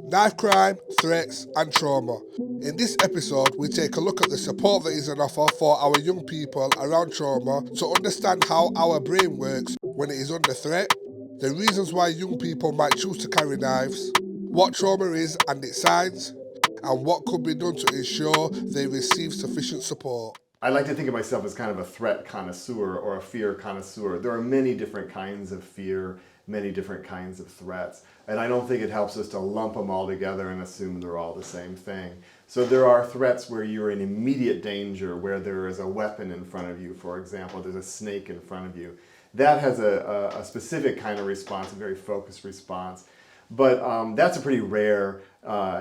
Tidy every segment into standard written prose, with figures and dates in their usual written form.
Knife crime, threats and trauma. In this episode, we take a look at the support that is on offer for our young people around trauma to understand how our brain works when it is under threat, the reasons why young people might choose to carry knives, what trauma is and its signs, and what could be done to ensure they receive sufficient support. I like to think of myself as kind of a threat connoisseur or a fear connoisseur. There are many different kinds of fear, many different kinds of threats, and I don't think it helps us to lump them all together and assume they're all the same thing. So there are threats where you're in immediate danger, where there is a weapon in front of you, for example, there's a snake in front of you. That has a specific kind of response, a very focused response. But that's a pretty rare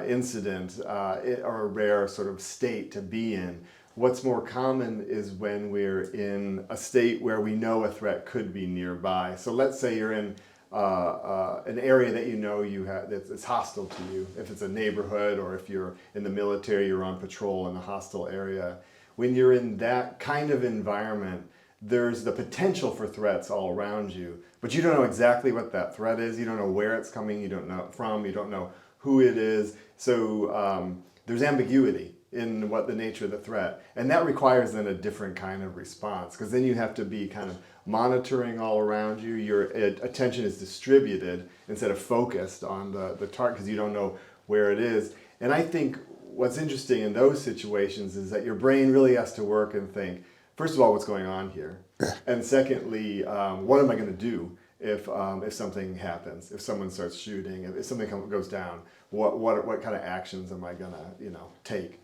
incident or a rare sort of state to be in. What's more common is when we're in a state where we know a threat could be nearby. So let's say you're in an area that you know that's hostile to you. If it's a neighborhood or if you're in the military, you're on patrol in a hostile area. When you're in that kind of environment, there's the potential for threats all around you, but you don't know exactly what that threat is. You don't know where it's coming. You don't know from. You don't know who it is. So there's ambiguity in what the nature of the threat, and that requires then a different kind of response, because then you have to be kind of monitoring all around you. Your attention is distributed instead of focused on the target, because you don't know where it is. And I think what's interesting in those situations is that your brain really has to work and think, first of all, what's going on here? And secondly, what am I going to do if something happens, if someone starts shooting, if something goes down? What kind of actions am I going to take?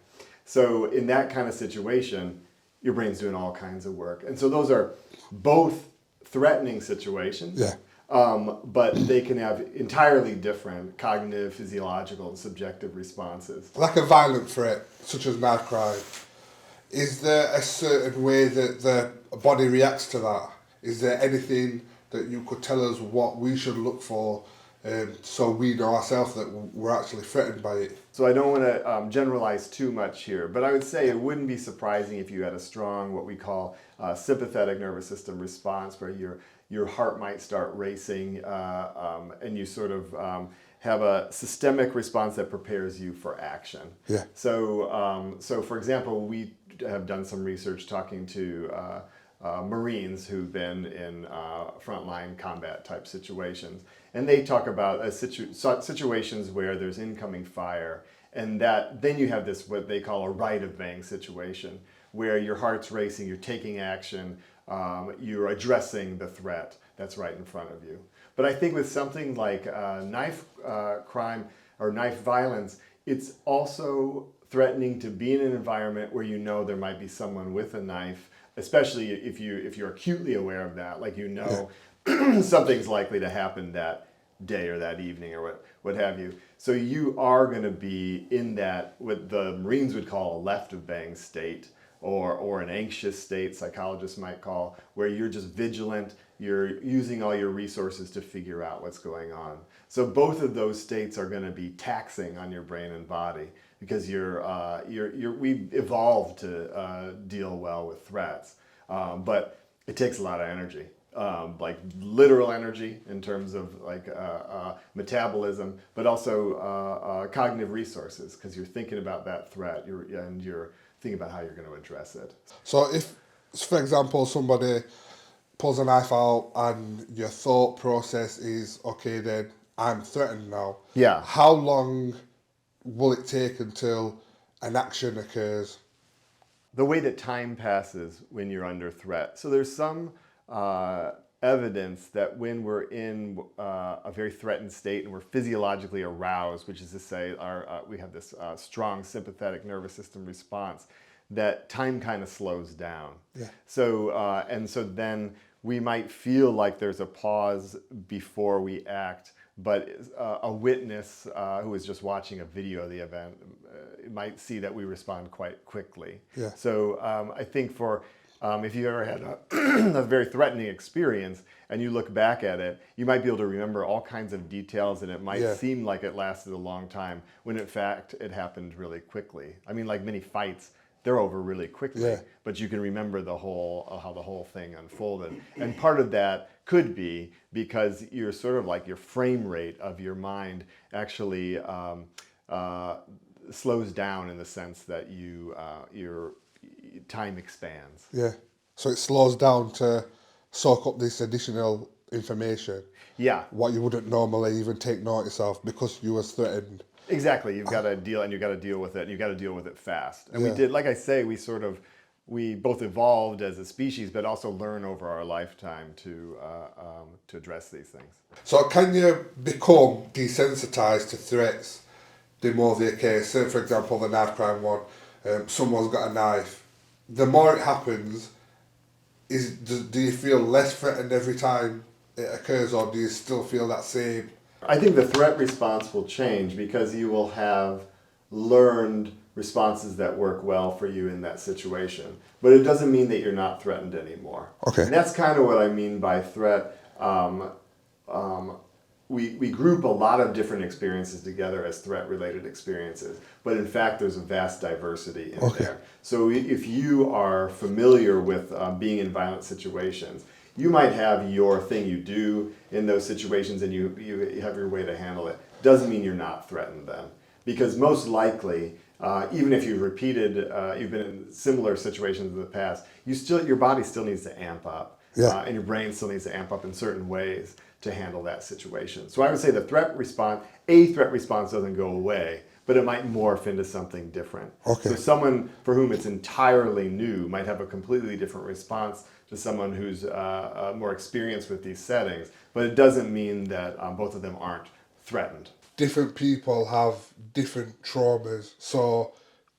So in that kind of situation, your brain's doing all kinds of work. And so those are both threatening situations, but they can have entirely different cognitive, physiological, and subjective responses. Like a violent threat, such as knife crime, is there a certain way that the body reacts to that? Is there anything that you could tell us what we should look for so we know ourselves that we're actually threatened by it? So I don't want to generalize too much here, but I would say it wouldn't be surprising if you had a strong, what we call sympathetic nervous system response, where your heart might start racing and you sort of have a systemic response that prepares you for action. Yeah. So for example, we have done some research talking to Marines who've been in frontline combat type situations. And they talk about situations where there's incoming fire, and that then you have this, what they call a right of bang situation, where your heart's racing, you're taking action, you're addressing the threat that's right in front of you. But I think with something like knife crime or knife violence, it's also threatening to be in an environment where you know there might be someone with a knife, especially if you're acutely aware of that, like something's likely to happen that day or that evening or what have you. So you are going to be in that, what the Marines would call a left of bang state, or an anxious state, psychologists might call, where you're just vigilant, you're using all your resources to figure out what's going on. So both of those states are going to be taxing on your brain and body, because we've evolved to deal well with threats, but it takes a lot of energy, like literal energy in terms of like metabolism, but also cognitive resources, because you're thinking about that threat, and you're thinking about how you're going to address it. So if, for example, somebody pulls a knife out and your thought process is, okay, then I'm threatened now. Yeah. How long will it take until an action occurs? The way that time passes when you're under threat. So there's some evidence that when we're in a very threatened state and we're physiologically aroused, which is to say we have this strong sympathetic nervous system response, that time kind of slows down. Yeah. So and so then we might feel like there's a pause before we act, but a witness who is just watching a video of the event might see that we respond quite quickly. Yeah. So I think if you ever had a very threatening experience and you look back at it, you might be able to remember all kinds of details, and it might seem like it lasted a long time when in fact it happened really quickly. I mean, like many fights, they're over really quickly. Yeah. But you can remember the whole how the whole thing unfolded. And part of that could be because you're sort of like your frame rate of your mind actually slows down in the sense that your time expands. Yeah. So it slows down to soak up this additional information. Yeah. What you wouldn't normally even take notice of because you was threatened. Exactly. You've got to deal, and you've got to deal with it, and you've got to deal with it fast. And we Yeah. did, like I say, we both evolved as a species, but also learn over our lifetime to address these things. So can you become desensitized to threats the more the case? Say, for example, the knife crime one, someone's got a knife. The more it happens, do you feel less threatened every time it occurs, or do you still feel that same? I think the threat response will change because you will have learned responses that work well for you in that situation. But it doesn't mean that you're not threatened anymore. Okay. And that's kind of what I mean by threat. We group a lot of different experiences together as threat-related experiences, but in fact there's a vast diversity in there. So if you are familiar with being in violent situations, you might have your thing you do in those situations and you have your way to handle it. Doesn't mean you're not threatened then. Because most likely, even if you've been in similar situations in the past, your body still needs to amp up. Yeah. And your brain still needs to amp up in certain ways to handle that situation. So I would say the threat response doesn't go away, but it might morph into something different. Okay. So someone for whom it's entirely new might have a completely different response to someone who's more experienced with these settings, but it doesn't mean that both of them aren't threatened. Different people have different traumas. So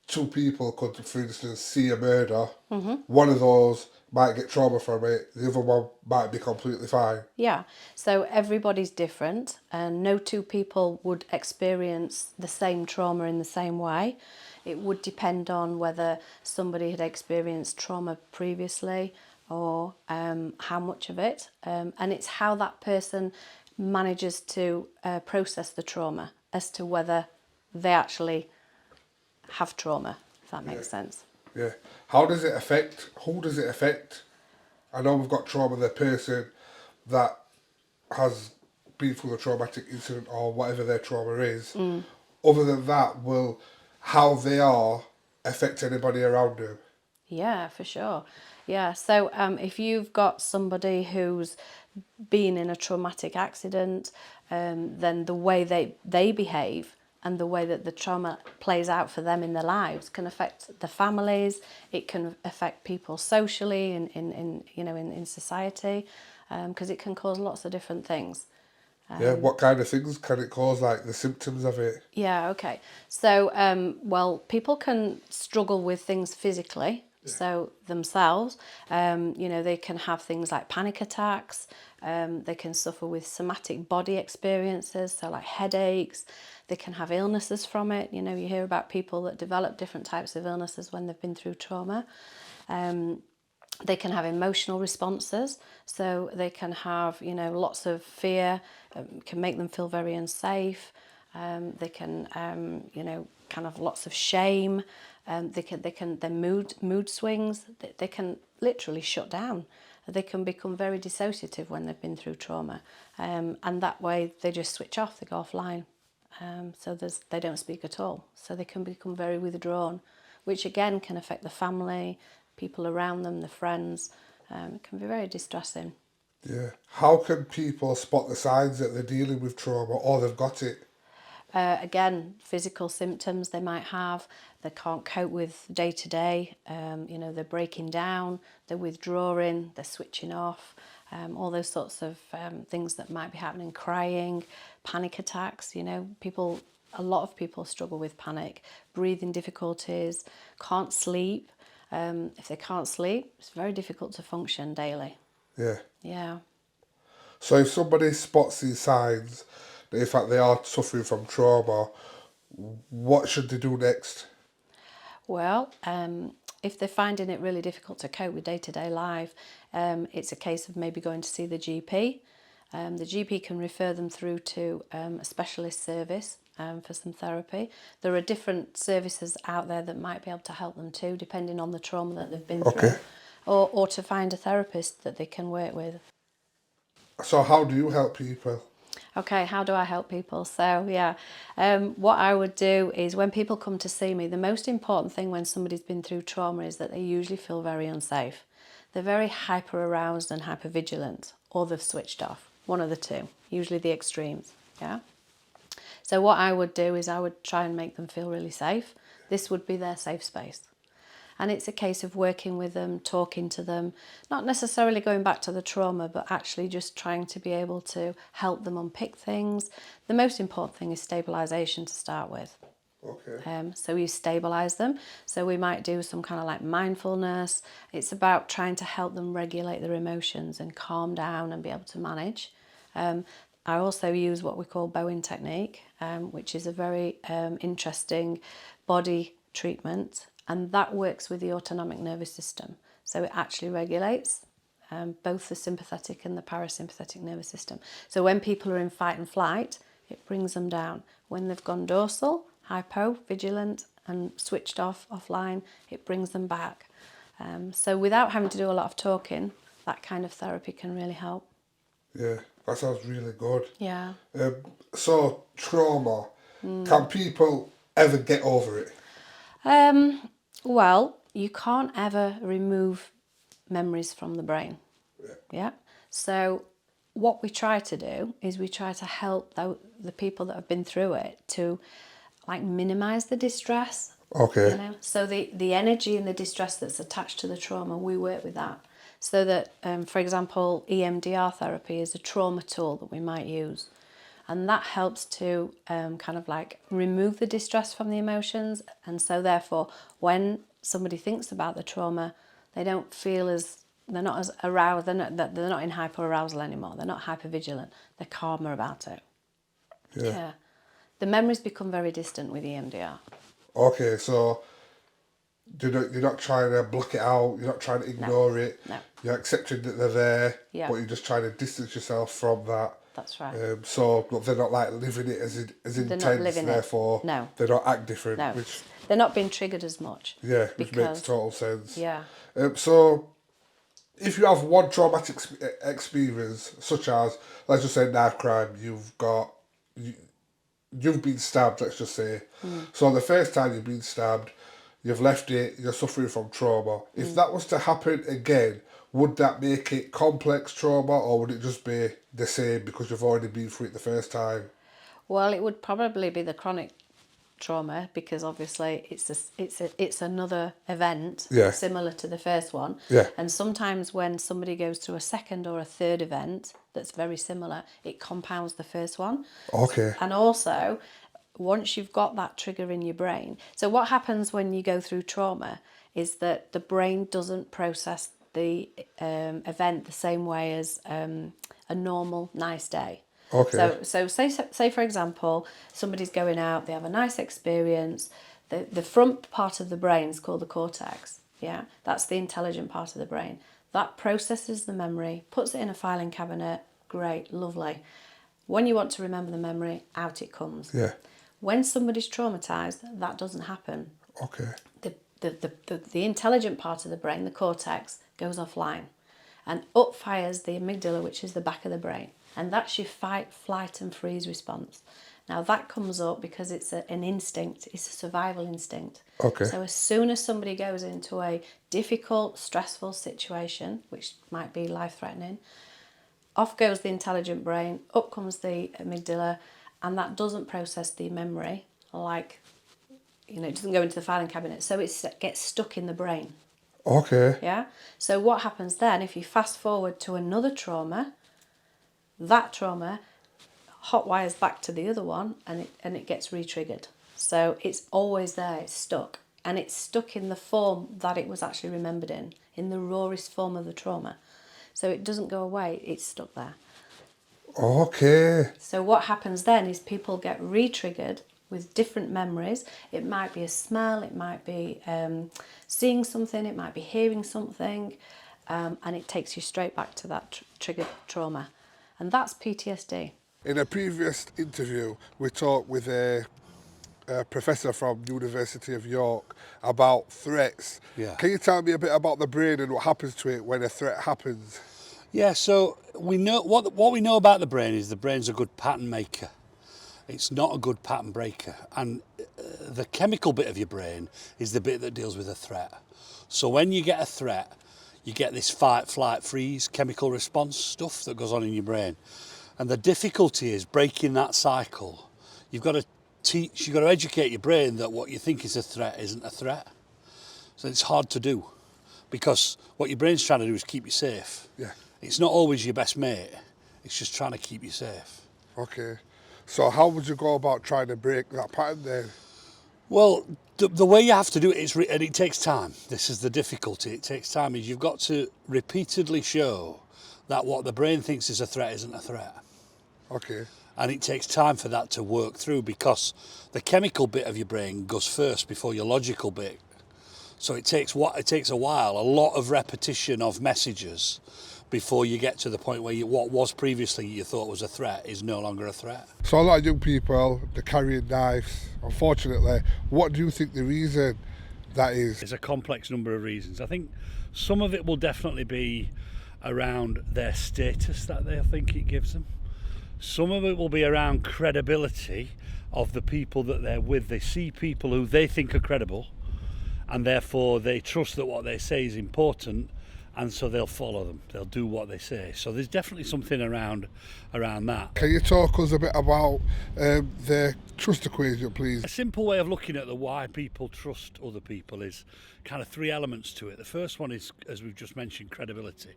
two people could, for instance, see a murder. Mm-hmm. One of those might get trauma from it. The other one might be completely fine. Yeah, so everybody's different and no two people would experience the same trauma in the same way. It would depend on whether somebody had experienced trauma previously or how much of it. And it's how that person manages to process the trauma as to whether they actually have trauma, if that makes sense. Yeah. Who does it affect? I know we've got trauma, the person that has been through a traumatic incident or whatever their trauma is. Other than that, will how they are affect anybody around them? Yeah, for sure. Yeah, so if you've got somebody who's been in a traumatic accident, then the way they behave and the way that the trauma plays out for them in their lives can affect the families. It can affect people socially in society, because it can cause lots of different things. Yeah, what kind of things can it cause, like the symptoms of it? Yeah, okay. So, people can struggle with things physically, so themselves. They can have things like panic attacks. They can suffer with somatic body experiences, so like headaches. They can have illnesses from it. You hear about people that develop different types of illnesses when they've been through trauma. They can have emotional responses, so they can have, lots of fear, can make them feel very unsafe. They can, kind of lots of shame. Their mood swings. They can literally shut down. They can become very dissociative when they've been through trauma, and that way they just switch off. They go offline. So they don't speak at all. So they can become very withdrawn, which again can affect the family, people around them, the friends. It can be very distressing. Yeah. How can people spot the signs that they're dealing with trauma or they've got it? Again, physical symptoms they might have. They can't cope with day to day. They're breaking down, they're withdrawing, they're switching off. All those sorts of things that might be happening, crying, panic attacks. A lot of people struggle with panic, breathing difficulties, can't sleep. If they can't sleep, it's very difficult to function daily. Yeah. Yeah. So if somebody spots these signs that in fact they are suffering from trauma, what should they do next? Well, if they're finding it really difficult to cope with day-to-day life, it's a case of maybe going to see the GP. The GP can refer them through to a specialist service, for some therapy. There are different services out there that might be able to help them too, depending on the trauma that they've been through, or to find a therapist that they can work with. So how do you help people? Okay, how do I help people? So yeah, what I would do is when people come to see me, the most important thing when somebody's been through trauma is that they usually feel very unsafe. They're very hyper aroused and hyper vigilant, or they've switched off. One of the two, usually the extremes. Yeah. So what I would do is I would try and make them feel really safe. This would be their safe space. And it's a case of working with them, talking to them, not necessarily going back to the trauma, but actually just trying to be able to help them unpick things. The most important thing is stabilisation to start with. Okay. So you stabilise them. So we might do some kind of like mindfulness. It's about trying to help them regulate their emotions and calm down and be able to manage. I also use what we call bowing technique, which is a very interesting body treatment, and that works with the autonomic nervous system. So it actually regulates both the sympathetic and the parasympathetic nervous system. So when people are in fight and flight, it brings them down. When they've gone dorsal, hypo, vigilant, and switched off, offline, it brings them back. So without having to do a lot of talking, that kind of therapy can really help. Yeah, that sounds really good. Yeah. So trauma, can people ever get over it? Well, you can't ever remove memories from the brain. Yeah. So what we try to do is we try to help the people that have been through it to like minimize the distress. Okay. You know, so the energy and the distress that's attached to the trauma, we work with that. So that, for example, EMDR therapy is a trauma tool that we might use. And that helps to kind of like remove the distress from the emotions. And so therefore, when somebody thinks about the trauma, they don't feel they're not as aroused, they're not in hyper-arousal anymore. They're not hyper-vigilant. They're calmer about it. Yeah. The memories become very distant with EMDR. Okay, so you're not trying to block it out, you're not trying to ignore it. No. You're accepting that they're there, Yeah. but you're just trying to distance yourself from that. That's right. So but they're not like living it as They're intense, not living therefore it. No. they don't act different. No. Which, they're not being triggered as much. yeah, which makes total sense. Yeah. So if you have one traumatic experience, such as, let's just say knife crime, you've been stabbed, let's just say. So the first time you've been stabbed, you've left it, you're suffering from trauma. If that was to happen again, would that make it complex trauma, or would it just be the same because you've already been through it the first time? Well, it would probably be the chronic trauma because obviously it's another event similar to the first one. Yeah. And sometimes when somebody goes through a second or a third event that's very similar, it compounds the first one. Okay. And also, once you've got that trigger in your brain, so what happens when you go through trauma is that the brain doesn't process the event the same way as a normal nice day. Okay. So say for example, somebody's going out, they have a nice experience. The front part of the brain is called the cortex. Yeah, that's the intelligent part of the brain. That processes the memory, puts it in a filing cabinet. Great, lovely. When you want to remember the memory, out it comes. Yeah. When somebody's traumatized, that doesn't happen. Okay. The intelligent part of the brain, the cortex, goes offline and up fires the amygdala, which is the back of the brain. And that's your fight, flight and freeze response. Now that comes up because it's an instinct, it's a survival instinct. Okay. So as soon as somebody goes into a difficult, stressful situation, which might be life-threatening, off goes the intelligent brain, up comes the amygdala, and that doesn't process the memory like, it doesn't go into the filing cabinet, so it gets stuck in the brain. Okay. Yeah? So what happens then, if you fast forward to another trauma, that trauma hot wires back to the other one and it gets re-triggered. So it's always there, it's stuck. And it's stuck in the form that it was actually remembered in the rawest form of the trauma. So it doesn't go away, it's stuck there. Okay. So what happens then is people get re-triggered with different memories. It might be a smell, it might be seeing something, it might be hearing something, and it takes you straight back to that triggered trauma. And that's PTSD. In a previous interview, we talked with a professor from University of York about threats. Yeah. Can you tell me a bit about the brain and what happens to it when a threat happens? Yeah, so we know what we know about the brain is the brain's a good pattern maker. It's not a good pattern breaker. And the chemical bit of your brain is the bit that deals with a threat. So when you get a threat, you get this fight, flight, freeze chemical response stuff that goes on in your brain. And the difficulty is breaking that cycle. You've got to educate your brain that what you think is a threat isn't a threat. So it's hard to do because what your brain's trying to do is keep you safe. Yeah. It's not always your best mate. It's just trying to keep you safe. Okay. So how would you go about trying to break that pattern then? Well, the way you have to do it is, and it takes time. This is the difficulty. It takes time. Is you've got to repeatedly show that what the brain thinks is a threat isn't a threat. Okay. And it takes time for that to work through because the chemical bit of your brain goes first before your logical bit. So it takes a while, a lot of repetition of messages before you get to the point where what was previously you thought was a threat is no longer a threat. So a lot of young people, they're carrying knives. Unfortunately, what do you think the reason that is? There's a complex number of reasons. I think some of it will definitely be around their status that they think it gives them. Some of it will be around credibility of the people that they're with. They see people who they think are credible and therefore they trust that what they say is important, and so they'll follow them. They'll do what they say. So there's definitely something around that. Can you talk us a bit about the trust equation, please? A simple way of looking at the why people trust other people is kind of three elements to it. The first one is, as we've just mentioned, credibility.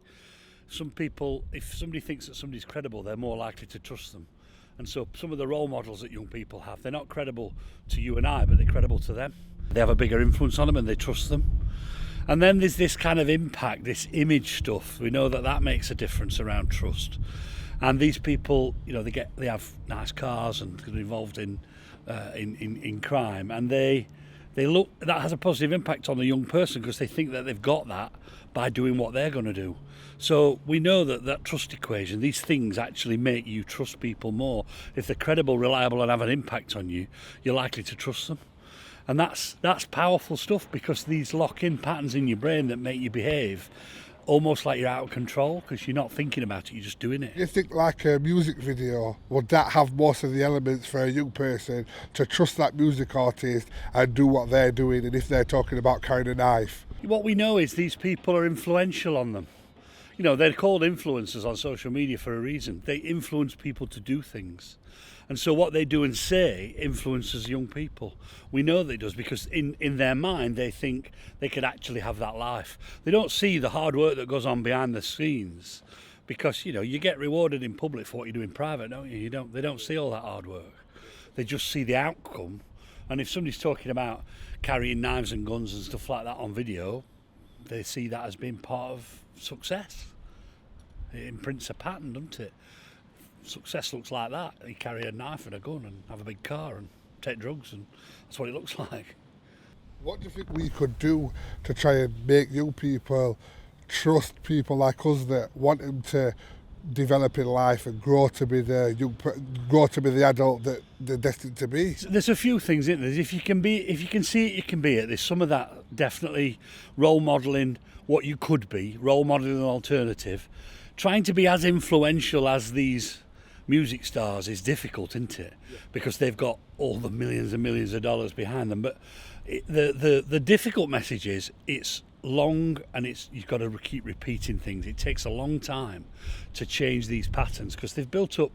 Some people, if somebody thinks that somebody's credible, they're more likely to trust them. And so some of the role models that young people have, they're not credible to you and I, but they're credible to them. They have a bigger influence on them and they trust them. And then there's this kind of impact, this image stuff. We know that makes a difference around trust. And these people, you know, they have nice cars and get involved in crime, and they look, that has a positive impact on the young person because they think that they've got that by doing what they're going to do. So we know that trust equation, these things actually make you trust people more. If they're credible, reliable, and have an impact on you, you're likely to trust them. And that's powerful stuff because these lock-in patterns in your brain that make you behave almost like you're out of control because you're not thinking about it, you're just doing it. You think like a music video, would that have most of the elements for a young person to trust that music artist and do what they're doing, and if they're talking about carrying a knife? What we know is these people are influential on them. You know, they're called influencers on social media for a reason. They influence people to do things. And so what they do and say influences young people. We know that it does because in their mind they think they could actually have that life. They don't see the hard work that goes on behind the scenes because, you know, you get rewarded in public for what you do in private, don't you? They don't see all that hard work. They just see the outcome. And if somebody's talking about carrying knives and guns and stuff like that on video, they see that as being part of success. It imprints a pattern, doesn't it? Success looks like that. You carry a knife and a gun and have a big car and take drugs, and that's what it looks like. What do you think we could do to try and make young people trust people like us that want them to develop in life and grow to be the adult that they're destined to be? There's a few things in there. If you can see it, you can be it. There's some of that definitely role modelling what you could be, role modelling an alternative. Trying to be as influential as these music stars is difficult, isn't it? Yeah. Because they've got all the millions and millions of dollars behind them. But the difficult message is it's long and you've got to keep repeating things. It takes a long time to change these patterns because they've built up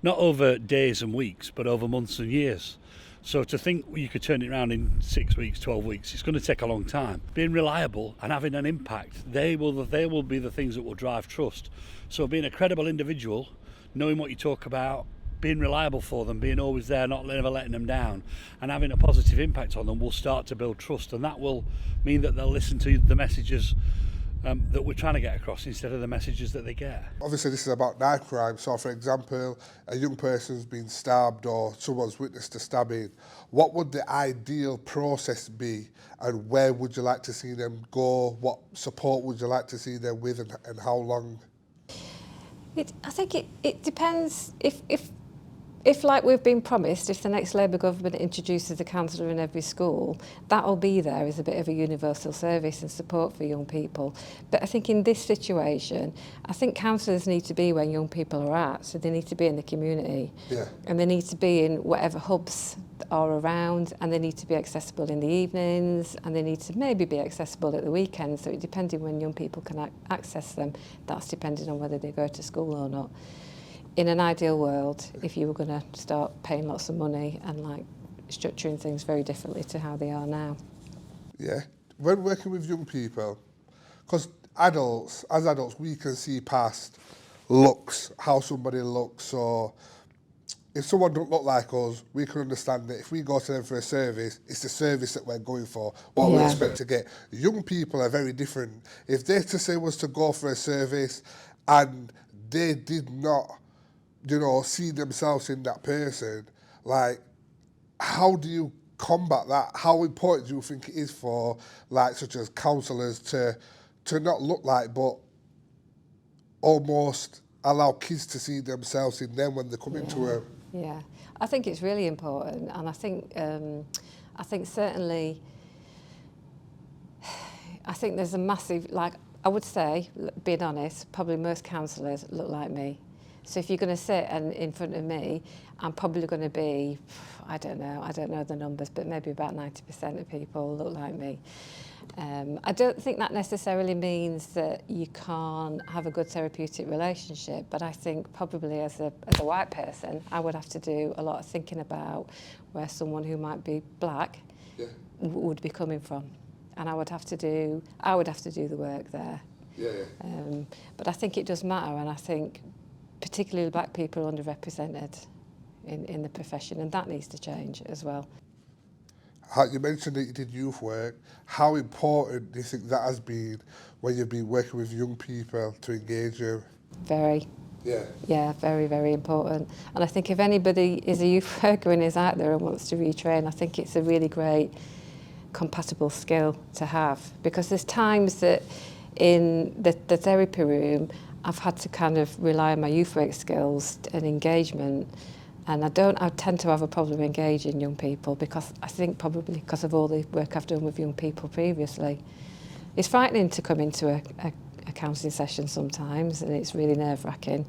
not over days and weeks, but over months and years. So to think you could turn it around in 6 weeks, 12 weeks, it's going to take a long time. Being reliable and having an impact, they will be the things that will drive trust. So being a credible individual, knowing what you talk about, being reliable for them, being always there, not never letting them down, and having a positive impact on them will start to build trust, and that will mean that they'll listen to the messages that we're trying to get across instead of the messages that they get. Obviously this is about knife crime, so for example, a young person's been stabbed or someone's witnessed a stabbing. What would the ideal process be, and where would you like to see them go? What support would you like to see them with, and how long? I think it depends. If If, like we've been promised, if the next Labour government introduces a counsellor in every school, that'll be there as a bit of a universal service and support for young people. But I think in this situation, I think counsellors need to be where young people are at, so they need to be in the community. Yeah. And they need to be in whatever hubs are around, and they need to be accessible in the evenings, and they need to maybe be accessible at the weekends, so it depending when young people can access them, that's depending on whether they go to school or not. In an ideal world, if you were going to start paying lots of money and like structuring things very differently to how they are now. Yeah. When working with young people, because as adults, we can see past looks, how somebody looks, so if someone don't look like us, we can understand that if we go to them for a service, it's the service that we're going for, what we expect to get. Young people are very different. If they to say was to go for a service and they did not, see themselves in that person, like, how do you combat that? How important do you think it is for, like, such as counsellors to not look like, but almost allow kids to see themselves in them when they come into a... Yeah, I think it's really important, and I think certainly, I think there's a massive, like, I would say, being honest, probably most counsellors look like me. So if you're going to sit in front of me, I'm probably going to be, I don't know the numbers, but maybe about 90% of people look like me. I don't think that necessarily means that you can't have a good therapeutic relationship, but I think probably as a white person, I would have to do a lot of thinking about where someone who might be black would be coming from, and I would have to do the work there. But I think it does matter, and I think particularly black people are underrepresented in the profession, and that needs to change as well. You mentioned that you did youth work. How important do you think that has been when you've been working with young people to engage them? Very. Yeah. Yeah, very, very important. And I think if anybody is a youth worker and is out there and wants to retrain, I think it's a really great compatible skill to have, because there's times that in the therapy room I've had to kind of rely on my youth work skills and engagement, and I tend to have a problem engaging young people, because I think probably because of all the work I've done with young people previously. It's frightening to come into a counselling session sometimes, and it's really nerve-wracking.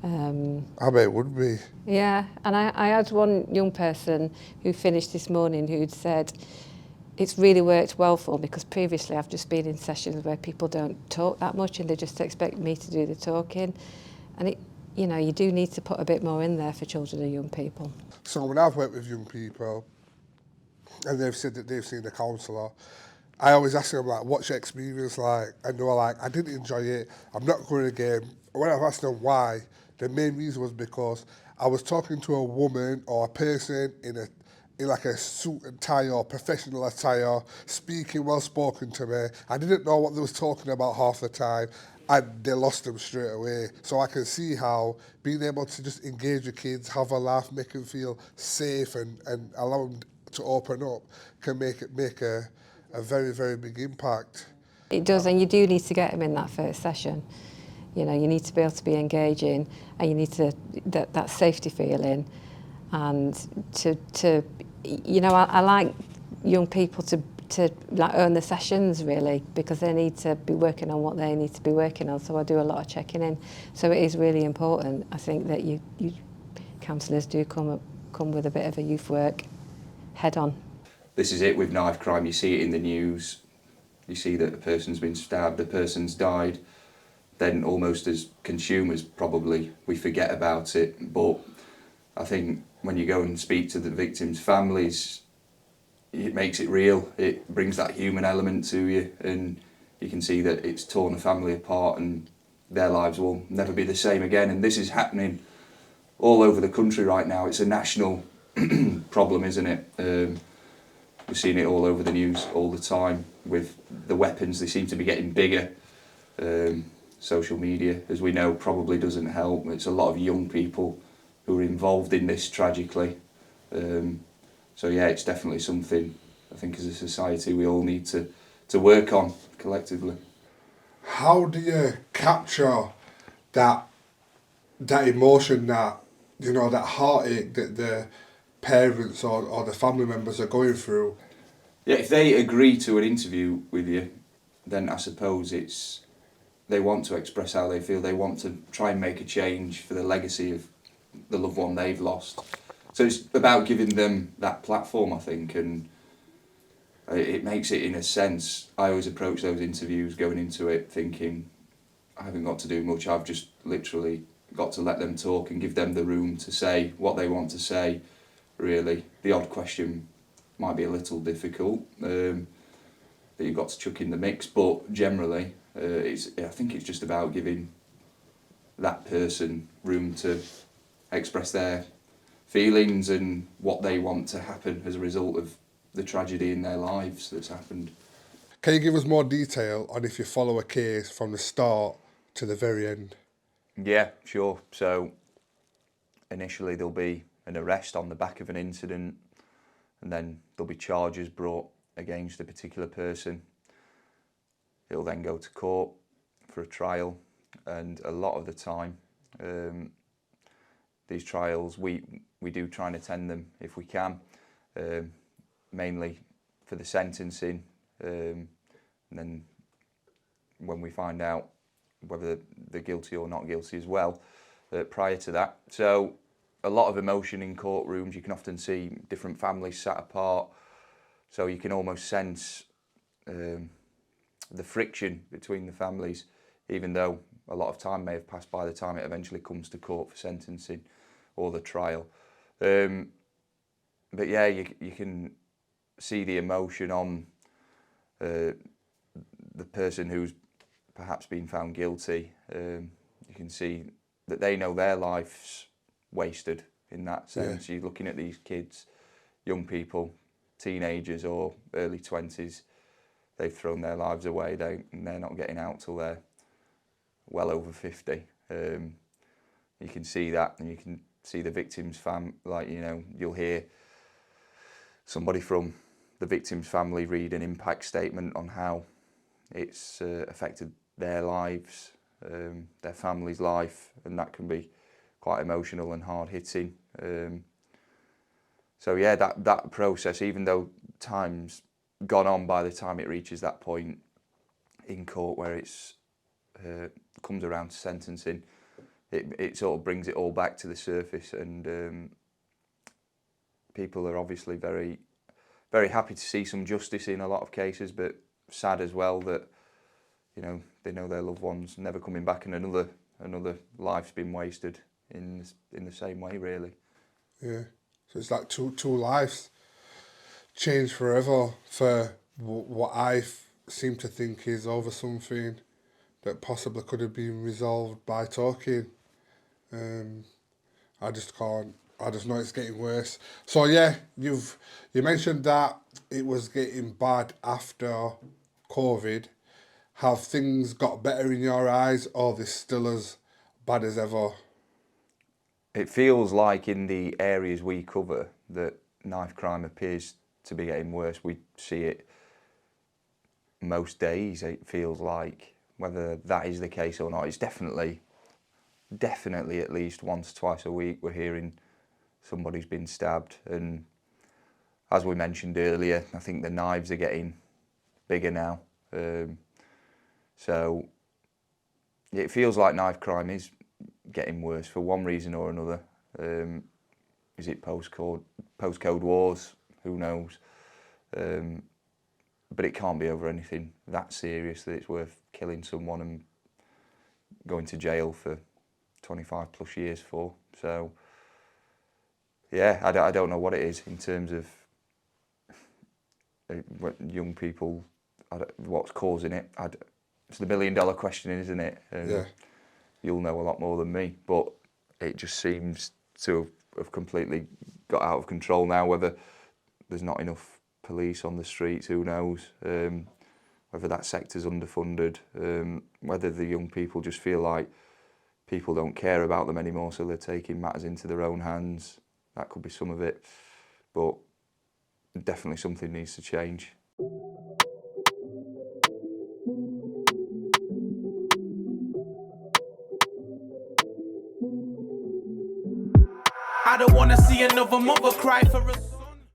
I bet it would be. Yeah, and I had one young person who finished this morning who'd said, it's really worked well for me, because previously I've just been in sessions where people don't talk that much and they just expect me to do the talking. And you do need to put a bit more in there for children and young people. So when I've worked with young people and they've said that they've seen a counsellor, I always ask them, like, what's your experience like? And they're like, I didn't enjoy it, I'm not going again. When I've asked them why, the main reason was because I was talking to a woman or a person in like a suit and tie or professional attire, speaking well spoken to me. I didn't know what they was talking about half the time, and they lost them straight away. So I can see how being able to just engage with kids, have a laugh, make them feel safe and allow them to open up can make a very, very big impact. It does, and you do need to get them in that first session. You need to be able to be engaging, and you need to that safety feeling, and I like young people to like own the sessions, really, because they need to be working on what they need to be working on. So I do a lot of checking in. So it is really important, I think, that you counsellors do come with a bit of a youth work head on. This is it with knife crime. You see it in the news. You see that a person's been stabbed, the person's died. Then almost as consumers, probably, we forget about it. But I think when you go and speak to the victims' families, it makes it real. It brings that human element to you, and you can see that it's torn a family apart and their lives will never be the same again. And this is happening all over the country right now. It's a national problem, isn't it? We're seeing it all over the news all the time with the weapons. They seem to be getting bigger. Social media, as we know, probably doesn't help. It's a lot of young people who are involved in this, tragically. So yeah, it's definitely something I think as a society we all need to work on collectively. How do you capture that emotion that you know, that heartache that the parents or the family members are going through. Yeah, if they agree to an interview with you, then I suppose it's they want to express how they feel. They want to try and make a change for the legacy of the loved one they've lost. So it's about giving them that platform, I think, and it makes it, in a sense, I always approach those interviews going into it thinking, I haven't got to do much, I've just literally got to let them talk and give them the room to say what they want to say, really. The odd question might be a little difficult, that you've got to chuck in the mix, but generally, I think it's just about giving that person room to express their feelings and what they want to happen as a result of the tragedy in their lives that's happened. Can you give us more detail on if you follow a case from the start to the very end? Yeah, sure. So initially there'll be an arrest on the back of an incident, and then there'll be charges brought against a particular person. It'll then go to court for a trial, and a lot of the time these trials we do try and attend them if we can, mainly for the sentencing, and then when we find out whether they're guilty or not guilty as well, prior to that. So a lot of emotion in courtrooms. You can often see different families sat apart, so you can almost sense the friction between the families, even though a lot of time may have passed by the time it eventually comes to court for sentencing or the trial. But yeah, you can see the emotion on the person who's perhaps been found guilty. You can see that they know their life's wasted in that sense. Yeah. You're looking at these kids, young people, teenagers or early 20s, they've thrown their lives away, and they're not getting out till they're well over 50. You can see that, and you can see the victim's you'll hear somebody from the victim's family read an impact statement on how it's affected their lives, their family's life, and that can be quite emotional and hard-hitting. So yeah, that process, even though time's gone on by the time it reaches that point in court where it's comes around to sentencing, it sort of brings it all back to the surface, and people are obviously very, very happy to see some justice in a lot of cases, but sad as well that, you know, they know their loved ones never coming back, and another life's been wasted in the same way, really. Yeah, so it's like two lives changed forever for what I seem to think is over something that possibly could have been resolved by talking. I just know it's getting worse. So yeah, you mentioned that it was getting bad after COVID. Have things got better in your eyes, or they're still as bad as ever? It feels like in the areas we cover that knife crime appears to be getting worse. We see it most days, it feels like. Whether that is the case or not, it's definitely at least once, twice a week we're hearing somebody's been stabbed. And as we mentioned earlier, I think the knives are getting bigger now. So it feels like knife crime is getting worse for one reason or another. Is it postcode wars? Who knows? But it can't be over anything that serious that it's worth killing someone and going to jail for 25 plus years for. So yeah, I don't know what it is in terms of young people, what's causing it. It's the $1 million question, isn't it? Yeah. You'll know a lot more than me, but it just seems to have completely got out of control now. Whether there's not enough police on the streets, who knows? Whether that sector's underfunded, whether the young people just feel like people don't care about them anymore, so they're taking matters into their own hands. That could be some of it, but definitely something needs to change. I don't wanna see another mother cry for a